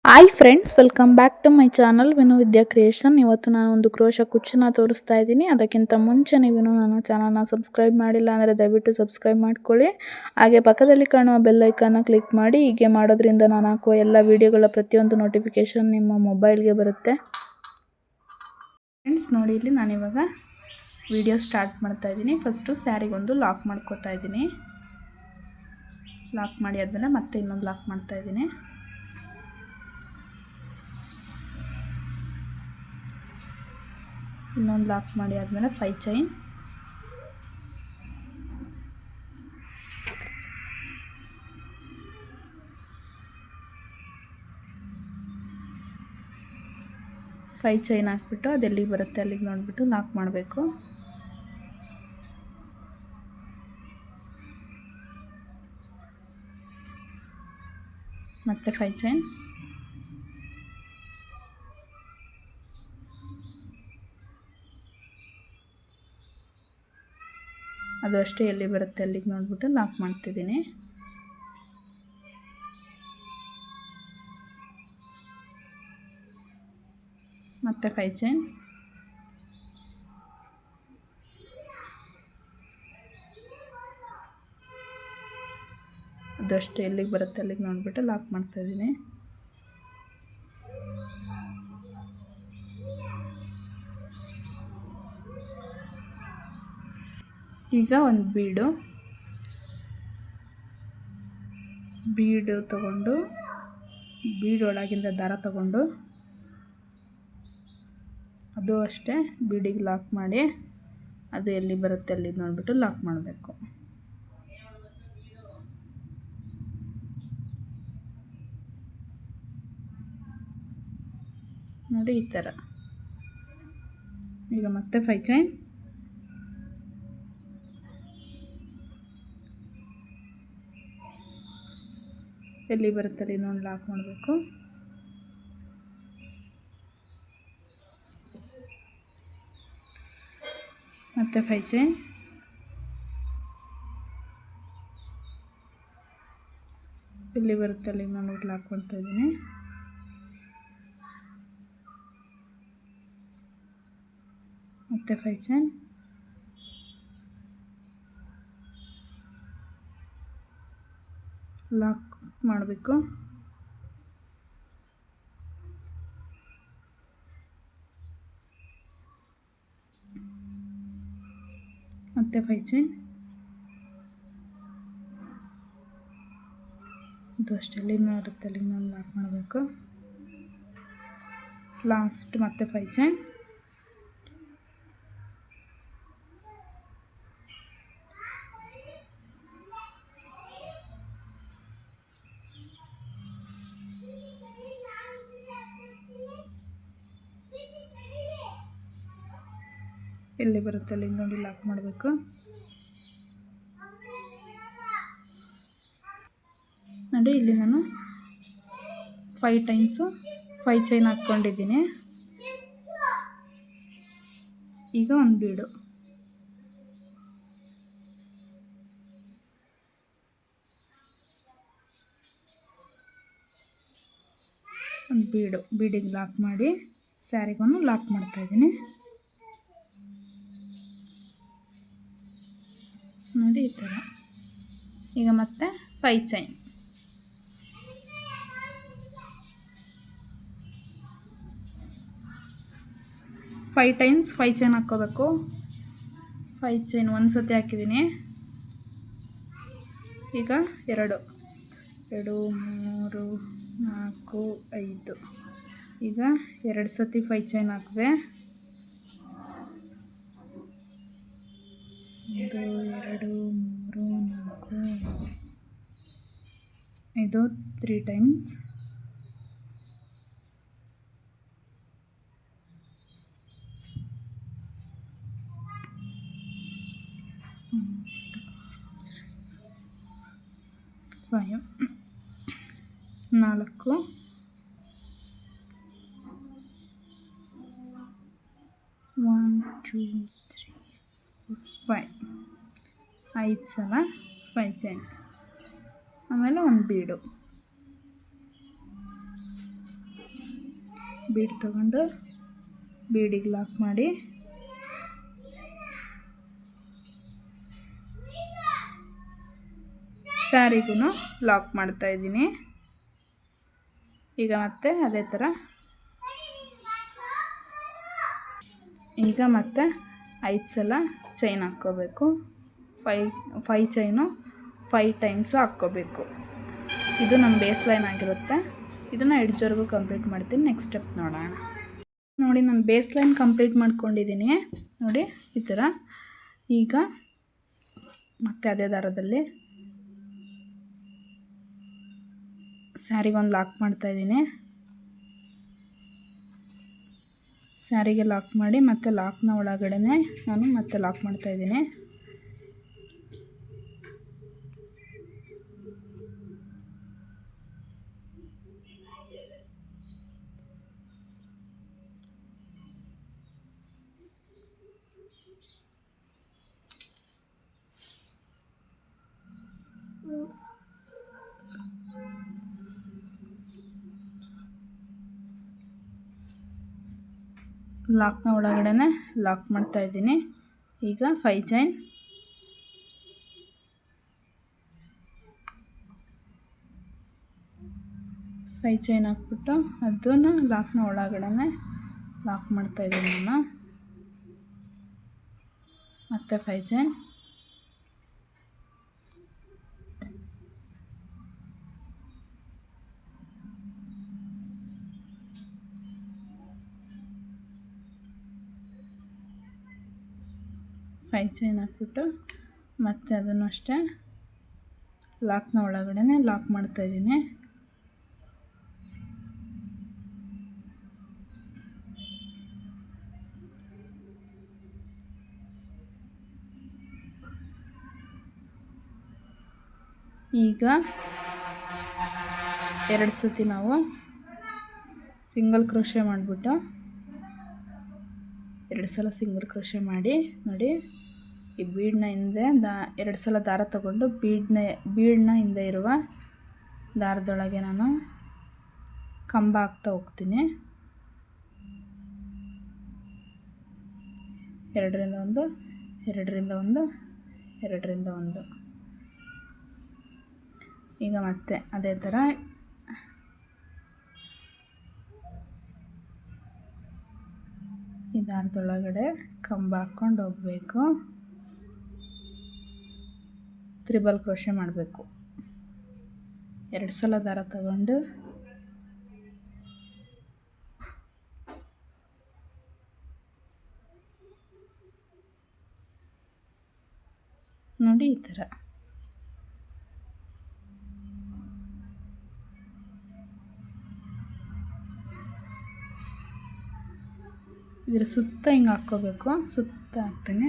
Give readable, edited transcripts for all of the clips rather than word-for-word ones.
Hi friends, welcome back to my channel Vinu Vidya creation. ಇವತ್ತು ನಾನು ಒಂದು ಕ್ರೋಶ ಕುಚ್ಚನ್ನ ತೋರಿಸ್ತಾ ಇದ್ದೀನಿ. ಅದಕ್ಕಿಂತ ಮುಂಚೆ ನೀವು ನನ್ನ ಚಾನಲ್ನ ಸಬ್ಸ್ಕ್ರೈಬ್ ಮಾಡಿಲ್ಲ ಅಂದರೆ ದಯವಿಟ್ಟು ಸಬ್ಸ್ಕ್ರೈಬ್ ಮಾಡ್ಕೊಳ್ಳಿ. ಹಾಗೆ ಪಕ್ಕದಲ್ಲಿ ಕಾಣುವ ಬೆಲ್ ಐಕಾನ್ನ ಕ್ಲಿಕ್ ಮಾಡಿ. ಹೀಗೆ ಮಾಡೋದ್ರಿಂದ ನಾನು ಹಾಕುವ ಎಲ್ಲ ವಿಡಿಯೋಗಳ ಪ್ರತಿಯೊಂದು ನೋಟಿಫಿಕೇಷನ್ ನಿಮ್ಮ ಮೊಬೈಲ್ಗೆ ಬರುತ್ತೆ. ಫ್ರೆಂಡ್ಸ್ ನೋಡಿ, ಇಲ್ಲಿ ನಾನಿವಾಗ ವಿಡಿಯೋ ಸ್ಟಾರ್ಟ್ ಮಾಡ್ತಾ ಇದ್ದೀನಿ. ಫಸ್ಟು ಸ್ಯಾರಿಗೊಂದು ಲಾಕ್ ಮಾಡ್ಕೋತಾ ಇದ್ದೀನಿ. ಲಾಕ್ ಮಾಡಿ ಆದಮೇಲೆ ಮತ್ತೆ ಇನ್ನೊಂದು ಲಾಕ್ ಮಾಡ್ತಾ ಇದ್ದೀನಿ. ಇನ್ನೊಂದು ಲಾಕ್ ಮಾಡಿ ಆದಮೇಲೆ 5 ಚೈನ್, ಹಾಕಿಬಿಟ್ಟು ಅದು ಎಲ್ಲಿಗೆ ಬರುತ್ತೆ ಅಲ್ಲಿಗೆ ನೋಡಿಬಿಟ್ಟು ಲಾಕ್ ಮಾಡಬೇಕು. ಮತ್ತೆ 5 ಚೈನ್, ಅದು ಅಷ್ಟೇ ಎಲ್ಲಿ ಬರುತ್ತೆ ಅಲ್ಲಿಗೆ ನೋಡಿಬಿಟ್ಟು ಲಾಕ್ ಮಾಡ್ತಿದ್ದೀನಿ. ಮತ್ತೆ 5 ಚೈನ್, ಅದು ಅಷ್ಟೇ ಎಲ್ಲಿಗೆ ಬರುತ್ತೆ ಅಲ್ಲಿಗೆ ನೋಡಿಬಿಟ್ಟು ಲಾಕ್ ಮಾಡ್ತಾಯಿದ್ದೀನಿ. ಈಗ ಒಂದು ಬೀಡು ತಗೊಂಡು ಬೀಡೊಳಗಿಂದ ದಾರ ತಗೊಂಡು ಅದು ಅಷ್ಟೇ ಬೀಡಿಗೆ ಲಾಕ್ ಮಾಡಿ ಅದು ಎಲ್ಲಿ ಬರುತ್ತೆ ಅಲ್ಲಿ ನೋಡಿಬಿಟ್ಟು ಲಾಕ್ ಮಾಡಬೇಕು. ನೋಡಿ ಈ ಥರ. ಈಗ ಮತ್ತೆ 5 ಚೈನ್, ಎಲ್ಲಿ ಬರುತ್ತೆ ಅಲ್ಲಿ ನೋಡಿ ಲಾಕ್ ಮಾಡಬೇಕು. ಮತ್ತೆ 5 ಚೈನ್, ಎಲ್ಲಿ ಬರುತ್ತೆ ಅಲ್ಲಿ ನೋಡ್ಬಿಟ್ಟು ಲಾಕ್ ಮಾಡ್ತಾ ಇದ್ದೀನಿ. ಮತ್ತೆ 5 ಚೈನ್, ಲಾಕ್ ಮಾಡಬೇಕು. ಮತ್ತೆ 5 ಚೈನ್, ಇದು ಅಷ್ಟೇ ಎಲ್ಲಿ ನೋಡುತ್ತೆ ಅಲ್ಲಿ ನಾನು ಲಾಕ್ ಮಾಡಬೇಕು. ಲಾಸ್ಟ್ ಮತ್ತೆ 5 ಚೈನ್, ಎಲ್ಲಿ ಬರುತ್ತೆ ಅಲ್ಲಿ ನೋಡಿ ಲಾಕ್ ಮಾಡಬೇಕು. ನೋಡಿ ಇಲ್ಲಿ ನಾನು 5 ಟೈಮ್ಸು 5 ಚೈನ್ ಹಾಕ್ಕೊಂಡಿದ್ದೀನಿ. ಈಗ ಒಂದು ಬೀಡು, ಬೀಡಿಗೆ ಲಾಕ್ ಮಾಡಿ ಸ್ಯಾರಿಗೂ ಲಾಕ್ ಮಾಡ್ತಾಯಿದ್ದೀನಿ. ನೋಡಿ ಈ ಥರ. ಈಗ ಮತ್ತೆ 5 ಚೈನ್, 5 ಟೈಮ್ಸ್ 5 ಚೈನ್ ಹಾಕ್ಕೋಬೇಕು. 5 ಚೈನ್ ಒಂದು ಸತಿ ಹಾಕಿದ್ದೀನಿ. ಈಗ 2 3 4 5, ಈಗ 2 ಸತಿ 5 ಚೈನ್ ಹಾಕಿದೆ. 1 2 3 4 5 3 ಟೈಮ್ಸ್. ಫೈವ್ 4 1 2 3 4 5 ಸಲ 5 ಚೈನ್, ಆಮೇಲೆ ಒಂದು ಬೀಡು. ಬೀಡ್ ತಗೊಂಡು ಬೀಡಿಗೆ ಲಾಕ್ ಮಾಡಿ ಸ್ಯಾರಿಗೂ ಲಾಕ್ ಮಾಡ್ತಾಯಿದ್ದೀನಿ. ಈಗ ಮತ್ತೆ ಅದೇ ಥರ ಈಗ ಮತ್ತೆ 5 ಸಲ ಚೈನ್ ಹಾಕ್ಕೋಬೇಕು. 5 ಚೈನು 5 ಟೈಮ್ಸು ಹಾಕ್ಕೋಬೇಕು. ಇದು ನಮ್ಮ ಬೇಸ್ ಲೈನ್ ಆಗಿರುತ್ತೆ. ಇದನ್ನು ಎಡ್ಜ್ವರೆಗೂ ಕಂಪ್ಲೀಟ್ ಮಾಡ್ತೀನಿ. ನೆಕ್ಸ್ಟ್ ಸ್ಟೆಪ್ ನೋಡೋಣ. ನೋಡಿ ನಾನು ಬೇಸ್ ಲೈನ್ ಕಂಪ್ಲೀಟ್ ಮಾಡ್ಕೊಂಡಿದ್ದೀನಿ ನೋಡಿ ಈ ಥರ. ಈಗ ಮತ್ತೆ ಅದೇ ದಾರದಲ್ಲಿ ಸ್ಯಾರಿಗೊಂದು ಲಾಕ್ ಮಾಡ್ತಾಯಿದ್ದೀನಿ. ಸ್ಯಾರಿಗೆ ಲಾಕ್ ಮಾಡಿ ಮತ್ತೆ ಲಾಕ್ನ ಒಳಗಡೆ ನಾನು ಮತ್ತೆ ಲಾಕ್ ಮಾಡ್ತಾಯಿದ್ದೀನಿ. ಲಾಕ್ನ ಒಳಗಡೆ ಲಾಕ್ ಮಾಡ್ತಾಯಿದ್ದೀನಿ. ಈಗ 5 ಚೈನ್ ಹಾಕ್ಬಿಟ್ಟು ಅದನ್ನು ಲಾಕ್ನ ಒಳಗಡೆ ಲಾಕ್ ಮಾಡ್ತಾಯಿದ್ದೀನಿ ನಾನು. ಮತ್ತೆ 5 ಚೈನ್ ಹಾಕ್ಬಿಟ್ಟು ಮತ್ತೆ ಅದನ್ನು ಅಷ್ಟೇ ಲಾಕ್ನ ಒಳಗಡೆ ಲಾಕ್ ಮಾಡ್ತಾಯಿದ್ದೀನಿ. ಈಗ 2 ಸತಿ ನಾವು ಸಿಂಗಲ್ ಕ್ರೋಶೆ ಮಾಡಿಬಿಟ್ಟು 2 ಸಲ ಸಿಂಗಲ್ ಕ್ರೋಶೆ ಮಾಡಿ ನೋಡಿ ಈ ಬೀಡನ್ನ ಹಿಂದೆ 2 ಸಲ ದಾರ ತಗೊಂಡು ಬೀಡನ್ನ ಹಿಂದೆ ಇರುವ ದಾರದೊಳಗೆ ನಾನು ಕಂಬ ಹಾಕ್ತಾ ಹೋಗ್ತೀನಿ. 2 ರಿಂದ 1 2 ರಿಂದ 1 2 ರಿಂದ 1. ಈಗ ಮತ್ತೆ ಅದೇ ಥರ ಈ ದಾರದೊಳಗಡೆ ಕಂಬ ಹಾಕ್ಕೊಂಡು ಹೋಗಬೇಕು. ತ್ರಿಬಲ್ ಕ್ರೋಶೆ ಮಾಡಬೇಕು. 2 ಸಲ ದಾರ ತಗೊಂಡು ನೋಡಿ ಈ ಥರ ಇದರ ಸುತ್ತ ಹಿಂಗೆ ಹಾಕ್ಕೋಬೇಕು. ಸುತ್ತ ಹಾಕ್ತೀನಿ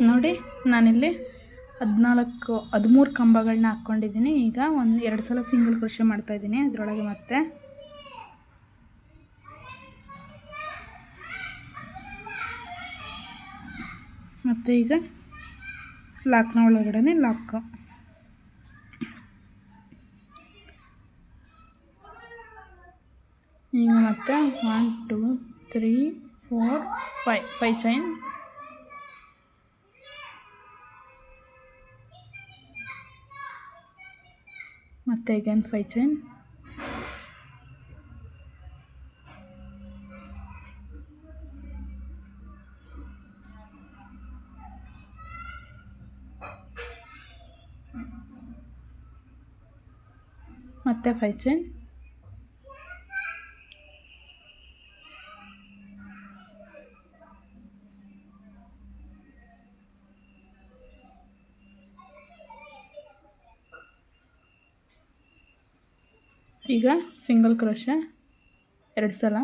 ನೋಡಿ. ನಾನಿಲ್ಲಿ 13 ಕಂಬಗಳನ್ನ ಹಾಕ್ಕೊಂಡಿದ್ದೀನಿ. ಈಗ 2 ಸಲ ಸಿಂಗಲ್ ಕ್ರೋಶೆ ಮಾಡ್ತಾಯಿದ್ದೀನಿ ಅದರೊಳಗೆ. ಮತ್ತೆ ಈಗ ಲಾಕ್ನ ಒಳಗಡೆ ಲಾಕ್. ಈಗ ಮತ್ತೆ 1 2 3 4 5 ಚೈನ್ ಮತ್ತೆ ಅಗೇನ್ 5 ಚೈನ್ ಮತ್ತೆ 5 ಚೈನ್ ಈಗ ಸಿಂಗಲ್ ಕ್ರೋಶೆ 2 ಸಲ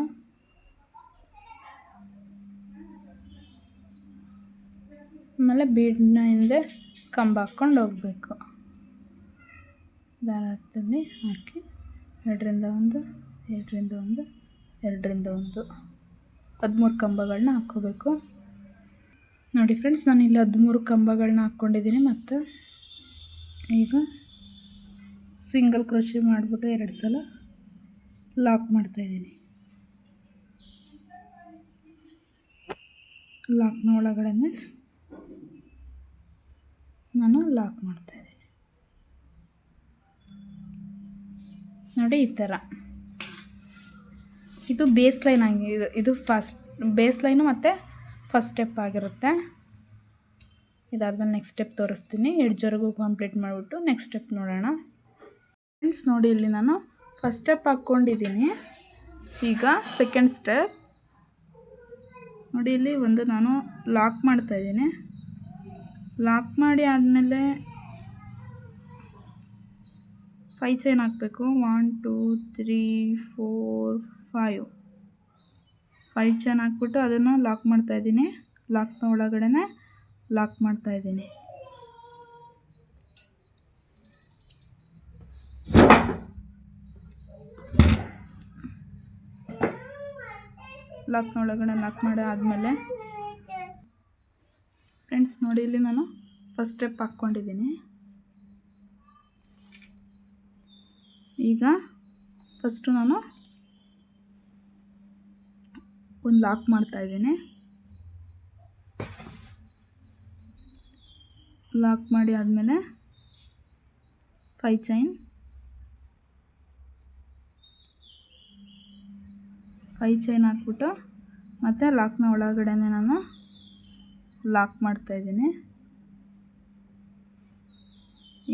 ಆಮೇಲೆ ಬೀಡನ್ನ ಹಿಂದೆ ಕಂಬ ಹಾಕ್ಕೊಂಡು ಹೋಗಬೇಕು. ದಾರದಲ್ಲಿ ಹಾಕಿ 2 ರಿಂದ 1 2 ರಿಂದ 1 2 ರಿಂದ 1 13 ಕಂಬಗಳನ್ನ ಹಾಕ್ಕೋಬೇಕು. ನೋಡಿ ಫ್ರೆಂಡ್ಸ್, ನಾನಿಲ್ಲಿ 13 ಕಂಬಗಳನ್ನ ಹಾಕ್ಕೊಂಡಿದ್ದೀನಿ. ಮತ್ತು ಈಗ ಸಿಂಗಲ್ ಕ್ರೋಶೆ ಮಾಡಿಬಿಟ್ಟು 2 ಸಲ ಲಾಕ್ ಮಾಡ್ತಾಯಿದ್ದೀನಿ. ಲಾಕ್ನ ಒಳಗಡೆ ನಾನು ಲಾಕ್ ಮಾಡ್ತಾಯಿದ್ದೀನಿ ನೋಡಿ. ಈ ಥರ ಇದು ಬೇಸ್ ಲೈನ್ ಆಗಿದೆ. ಇದು ಫಸ್ಟ್ ಬೇಸ್ ಲೈನು ಮತ್ತು ಫಸ್ಟ್ ಸ್ಟೆಪ್ ಆಗಿರುತ್ತೆ. ಇದಾದ್ಮೇಲೆ ನೆಕ್ಸ್ಟ್ ಸ್ಟೆಪ್ ತೋರಿಸ್ತೀನಿ. ಎಡ್ಜ್ವರೆಗೂ ಕಂಪ್ಲೀಟ್ ಮಾಡಿಬಿಟ್ಟು ನೆಕ್ಸ್ಟ್ ಸ್ಟೆಪ್ ನೋಡೋಣ ಫ್ರೆಂಡ್ಸ್. ನೋಡಿ, ಇಲ್ಲಿ ನಾನು ಫಸ್ಟ್ ಸ್ಟೆಪ್ ಹಾಕ್ಕೊಂಡಿದ್ದೀನಿ. ಈಗ ಸೆಕೆಂಡ್ ಸ್ಟೆಪ್ ನೋಡಿ, ಇಲ್ಲಿ ಒಂದು ನಾನು ಲಾಕ್ ಮಾಡ್ತಾಯಿದ್ದೀನಿ. ಲಾಕ್ ಮಾಡಿ ಆದಮೇಲೆ 5 ಚೈನ್ ಹಾಕಬೇಕು. 1 2 3 4 5 ಚೈನ್ ಹಾಕ್ಬಿಟ್ಟು ಅದನ್ನು ಲಾಕ್ ಮಾಡ್ತಾಯಿದ್ದೀನಿ. ಲಾಕ್ನ ಒಳಗಡೆ ಲಾಕ್ ಮಾಡ್ತಾಯಿದ್ದೀನಿ. ಲಾಕ್ನ ಒಳಗಡೆ ಲಾಕ್ ಮಾಡಿ ಆದಮೇಲೆ ಫ್ರೆಂಡ್ಸ್ ನೋಡಿ, ಇಲ್ಲಿ ನಾನು ಫಸ್ಟ್ ಸ್ಟೆಪ್ ಹಾಕ್ಕೊಂಡಿದ್ದೀನಿ. ಈಗ ಫಸ್ಟು ನಾನು ಒಂದು ಲಾಕ್ ಮಾಡ್ತಾಯಿದ್ದೀನಿ. ಲಾಕ್ ಮಾಡಿ ಆದಮೇಲೆ 5 ಚೈನ್ ಹಾಕ್ಬಿಟ್ಟು ಮತ್ತು ಲಾಕ್ನ ಒಳಗಡೆ ನಾನು ಲಾಕ್ ಮಾಡ್ತಾಯಿದ್ದೀನಿ.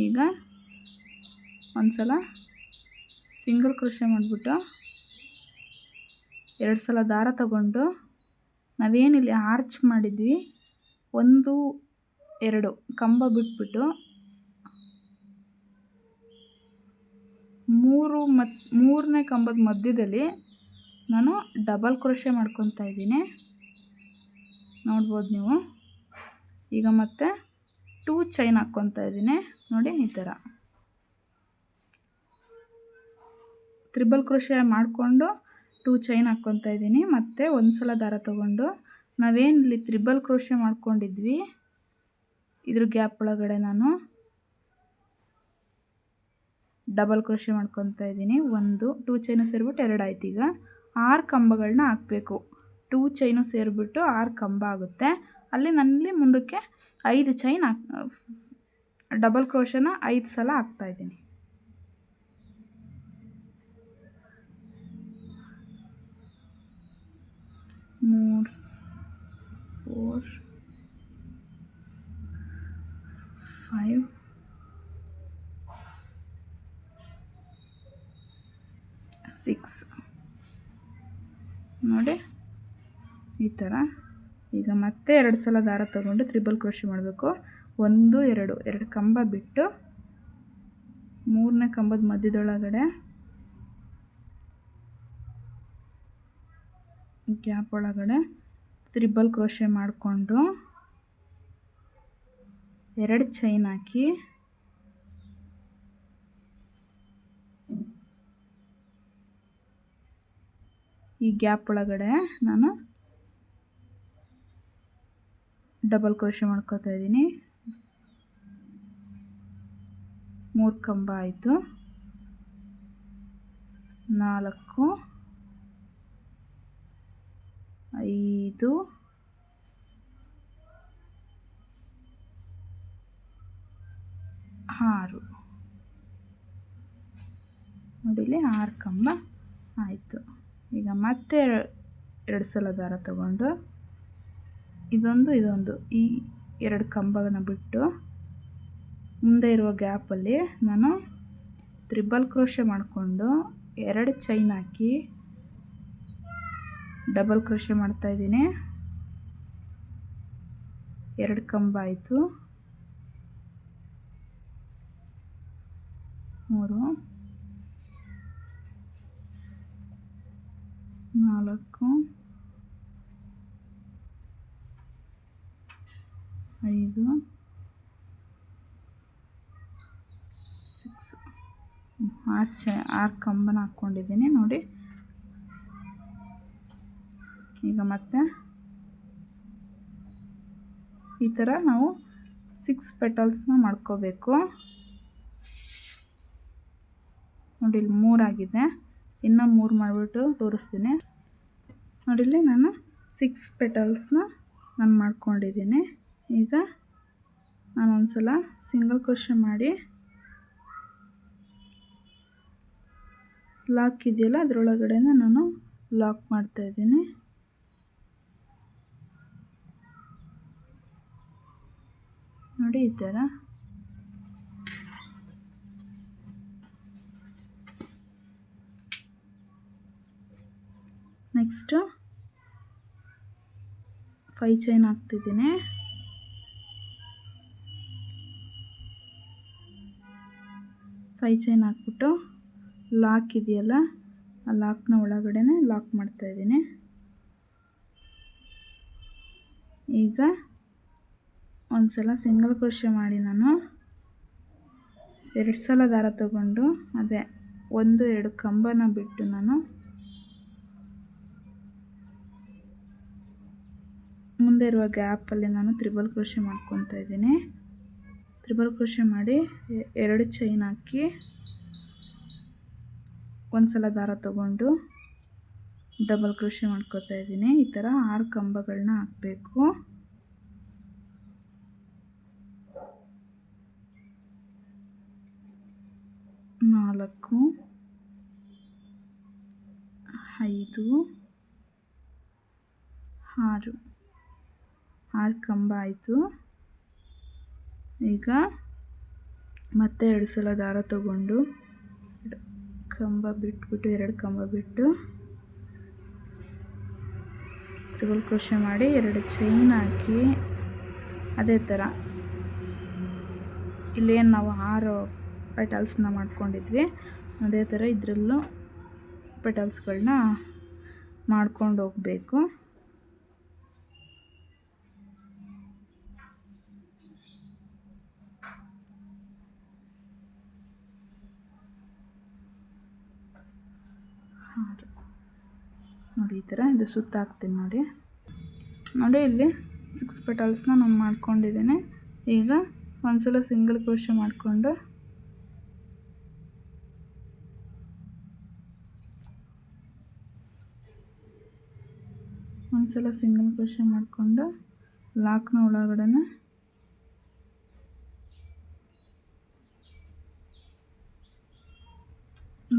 ಈಗ ಒಂದು ಸಲ ಸಿಂಗಲ್ ಕ್ರೋಶೆ ಮಾಡಿಬಿಟ್ಟು 2 ಸಲ ದಾರ ತಗೊಂಡು ನಾವೇನಿಲ್ಲಿ ಆರ್ಚ್ ಮಾಡಿದ್ವಿ 1 2 ಕಂಬ ಬಿಟ್ಬಿಟ್ಟು 3ನೇ ಕಂಬದ ಮಧ್ಯದಲ್ಲಿ ನಾನು ಡಬಲ್ ಕ್ರೋಶೆ ಮಾಡ್ಕೊತಾ ಇದ್ದೀನಿ. ನೋಡ್ಬೋದು ನೀವು. ಈಗ ಮತ್ತೆ 2 ಚೈನ್ ಹಾಕ್ಕೊತಾ ಇದ್ದೀನಿ ನೋಡಿ. ಈ ಥರ ತ್ರಿಬಲ್ ಕ್ರೋಶೆ ಮಾಡಿಕೊಂಡು 2 ಚೈನ್ ಹಾಕ್ಕೊತಾ ಇದ್ದೀನಿ. ಮತ್ತು ಒಂದು ಸಲ ದಾರ ತಗೊಂಡು ನಾವೇನಿಲ್ಲಿ ತ್ರಿಬಲ್ ಕ್ರೋಶೆ ಮಾಡ್ಕೊಂಡಿದ್ವಿ ಇದ್ರ ಗ್ಯಾಪ್ ಒಳಗಡೆ ನಾನು ಡಬಲ್ ಕ್ರೋಶೆ ಮಾಡ್ಕೊತಾ ಇದ್ದೀನಿ. 2 ಚೈನು ಸೇರಿಬಿಟ್ಟು 2 ಆಯ್ತು. ಈಗ 6 ಕಂಬಗಳನ್ನ ಹಾಕಬೇಕು. 2 ಚೈನು ಸೇರಿಬಿಟ್ಟು 6 ಕಂಬ ಆಗುತ್ತೆ. ಅಲ್ಲಿ ನನ್ನಲ್ಲಿ ಮುಂದಕ್ಕೆ 5 ಚೈನ್ ಡಬಲ್ ಕ್ರೋಶನ 5 ಸಲ ಹಾಕ್ತಾಯಿದ್ದೀನಿ. ಮೂರು 4 5 6 ನೋಡಿ ಈ ಥರ. ಈಗ ಮತ್ತೆ 2 ಸಲ ದಾರ ತಗೊಂಡು ತ್ರಿಬಲ್ ಕ್ರೋಶೆ ಮಾಡಬೇಕು. 1 2 ಕಂಬ ಬಿಟ್ಟು 3ನೇ ಕಂಬದ ಮಧ್ಯದೊಳಗಡೆ ಗ್ಯಾಪ್ ಒಳಗಡೆ ತ್ರಿಬಲ್ ಕ್ರೋಶೆ ಮಾಡಿಕೊಂಡು 2 ಚೈನ್ ಹಾಕಿ ಈ ಗ್ಯಾಪ್ ಒಳಗಡೆ ನಾನು ಡಬಲ್ ಕ್ರೋಶೆ ಮಾಡ್ಕೋತಾ ಇದ್ದೀನಿ. 3 ಕಂಬ ಆಯಿತು. 4 5 6 ನೋಡಿಲಿ 6 ಕಂಬ ಆಯಿತು. ಈಗ ಮತ್ತೆ 2 ಸಲ ದಾರ ತಗೊಂಡು ಇದೊಂದು ಈ 2 ಕಂಬಗಳನ್ನ ಬಿಟ್ಟು ಮುಂದೆ ಇರುವ ಗ್ಯಾಪಲ್ಲಿ ನಾನು ತ್ರಿಬಲ್ ಕ್ರೋಶೆ ಮಾಡಿಕೊಂಡು 2 ಚೈನ್ ಹಾಕಿ ಡಬಲ್ ಕ್ರೋಶೆ ಮಾಡ್ತಾಯಿದ್ದೀನಿ. 2 ಕಂಬ ಆಯಿತು. 3 4 5 6 6 ಕಂಬನ ಹಾಕ್ಕೊಂಡಿದ್ದೀನಿ ನೋಡಿ. ಈಗ ಮತ್ತೆ ಈ ಥರ ನಾವು 6 ಪೆಟಲ್ಸ್ನ ಮಾಡ್ಕೋಬೇಕು ನೋಡಿ. ಇಲ್ಲಿ 3 ಆಗಿದೆ. ಇನ್ನೂ 3 ಮಾಡಿಬಿಟ್ಟು ತೋರಿಸ್ತೀನಿ ನೋಡಿಲ್ಲಿ. ನಾನು 6 ಪೆಟಲ್ಸ್ನ ನಾನು ಮಾಡ್ಕೊಂಡಿದ್ದೀನಿ. ಈಗ ನಾನು ಒಂದು ಸಲ ಸಿಂಗಲ್ ಕ್ರೋಶೆ ಮಾಡಿ ಲಾಕ್ ಇದೆಯಲ್ಲ ಅದರೊಳಗಡೆ ನಾನು ಲಾಕ್ ಮಾಡ್ತಾಯಿದ್ದೀನಿ. ನೋಡಿ ಈ ಥರ. ನೆಕ್ಸ್ಟು 5 ಚೈನ್ ಹಾಕ್ತಿದ್ದೀನಿ. ಹಾಕ್ಬಿಟ್ಟು ಲಾಕ್ ಇದೆಯಲ್ಲ ಆ ಲಾಕ್ನ ಒಳಗಡೆ ಲಾಕ್ ಮಾಡ್ತಾಯಿದ್ದೀನಿ. ಈಗ ಒಂದು ಸಲ ಸಿಂಗಲ್ ಕ್ರೋಶೆ ಮಾಡಿ ನಾನು 2 ಸಲ ದಾರ ತಗೊಂಡು ಅದೇ 1-2 ಕಂಬನ ಬಿಟ್ಟು ನಾನು ಮುಂದೆ ಇರುವ ಗ್ಯಾಪಲ್ಲಿ ನಾನು ತ್ರಿಬಲ್ ಕ್ರೋಶೆ ಮಾಡ್ಕೊತಾ ಇದ್ದೀನಿ. ತ್ರಿಬಲ್ ಕ್ರೋಶೆ ಮಾಡಿ 2 ಚೈನ್ ಹಾಕಿ ಒಂದು ಸಲ ದಾರ ತಗೊಂಡು ಡಬಲ್ ಕ್ರೋಶೆ ಮಾಡ್ಕೊತಾ ಇದ್ದೀನಿ. ಈ ಥರ 6 ಕಂಬಗಳನ್ನ ಹಾಕಬೇಕು. 4 5 6 ಕಂಬ ಆಯಿತು. ಈಗ ಮತ್ತೆ 2 ಸಲ ದಾರ ತಗೊಂಡು ಕಂಬ ಬಿಟ್ಬಿಟ್ಟು 2 ಕಂಬ ಬಿಟ್ಟು ತ್ರಿಬಲ್ ಕ್ರೋಶೆ ಮಾಡಿ 2 ಚೈನ್ ಹಾಕಿ ಅದೇ ಥರ ಇಲ್ಲೇನು ನಾವು 6 ಪೆಟಲ್ಸ್ನ ಮಾಡ್ಕೊಂಡಿದ್ವಿ ಅದೇ ಥರ ಇದರಲ್ಲೂ ಪೆಟಲ್ಸ್ಗಳನ್ನ ಮಾಡ್ಕೊಂಡು ಹೋಗಬೇಕು. ನೋಡಿ ಈ ಥರ ಇದು ಸುತ್ತ ಹಾಕ್ತೀನಿ. ನೋಡಿ ಇಲ್ಲಿ 6 ಪೆಟಲ್ಸ್ನ ನಾನು ಮಾಡ್ಕೊಂಡಿದ್ದೀನಿ. ಈಗ ಒಂದ್ಸಲ ಸಿಂಗಲ್ ಕ್ರೋಶೆ ಮಾಡಿಕೊಂಡು ಲಾಕ್ನ ಒಳಗಡೆ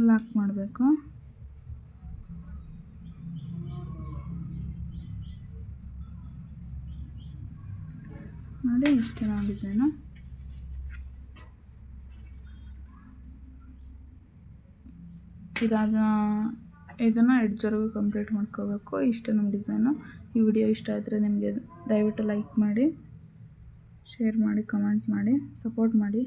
ಲಾಕ್ ಮಾಡಬೇಕು. ನೋಡಿ ಇಷ್ಟು ಡಿಸೈನು. ಇದನ್ನು ಎಡ್ಜ್ವರೆಗೂ ಕಂಪ್ಲೀಟ್ ಮಾಡ್ಕೋಬೇಕು. ಇಷ್ಟು ನಮ್ಮ ಡಿಸೈನು. ಈ ವಿಡಿಯೋ ಇಷ್ಟ ಆದರೆ ನಿಮಗೆ ದಯವಿಟ್ಟು ಲೈಕ್ ಮಾಡಿ, ಶೇರ್ ಮಾಡಿ, ಕಮೆಂಟ್ ಮಾಡಿ, ಸಪೋರ್ಟ್ ಮಾಡಿ.